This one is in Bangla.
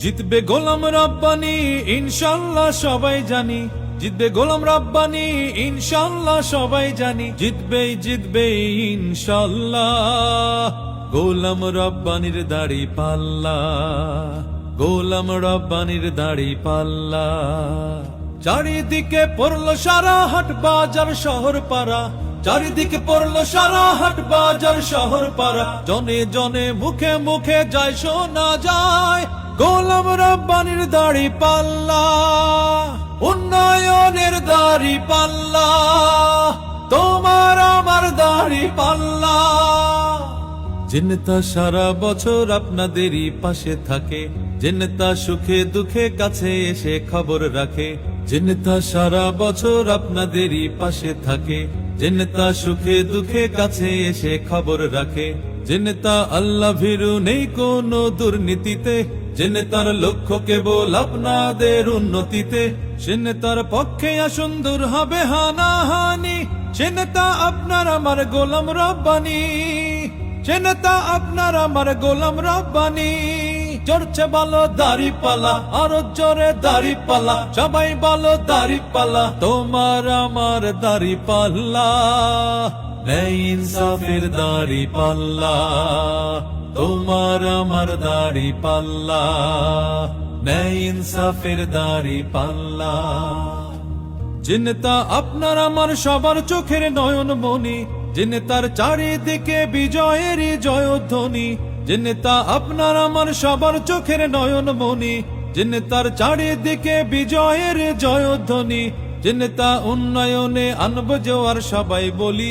জিতবে গোলাম রাব্বানি ইনশাআল্লাহ সবাই জানি, জিতবে গোলাম রাব্বানি ইনশাআল্লাহ সবাই জানি, জিতবেই জিতবেই ইনশাআল্লাহ গোলাম রাব্বানির দাড়ি পাল্লা, গোলাম রাব্বানির দাড়ি পাল্লা। চারিদিকে পড়লো সারা হাট বাজার শহর পাড়া, চারিদিকে পড়লো সারা হাট বাজার শহর পাড়া, জনে জনে মুখে মুখে যায় শোনা যায় গোলাম রাব্বানির দাড়ি পাল্লা, উন্নয়নের দাড়ি পাল্লা, তোমার আমার দাড়ি পাল্লা। যে নেতা সারা বছর আপনাদেরই পাশে থাকে, যে নেতা সুখে দুঃখে কাছে এসে খবর রাখে, যে নেতা সারা বছর আপনাদেরই পাশে থাকে, যে নেতা সুখে দুঃখে কাছে এসে খবর রাখে, যে নেতা আল্লাহ ভীরু নেই কোনো দুর্নীতিতে, যে নেতার লক্ষ্য কেবল আপনাদের উন্নতিতে, সে নেতার পক্ষে সুন্দর হবে হানাহানি, সে নেতা আপনার আমার গোলাম রাব্বানি, সে নেতা আপনার আমার গোলাম রাব্বানি। চড়ছে ভালো দাড়ি পালা, আরো জোরে দাড়ি পালা, সবাই ভালো দাড়ি পালা, তোমার আমার দাড়ি পাল্লা, ন্যায় ইনসাফের দাড়ি পাল্লা, তোমার আমার দাড়ি পাল্লা, ন্যায় ইনসাফের দাড়ি পাল্লা। যে নেতা আপনার আমার সবার চোখের নয়ন মনি, যে নেতার চারিদিকে বিজয়েরই জয়ধ্বনি, যে নেতা আপনার আমার সবার চোখের নয়ন মনি, যে নেতার চারিদিকে বিজয়ের জয়ধ্বনি, যে নেতা উন্নয়নে আনব জোয়ার সবাই বলি।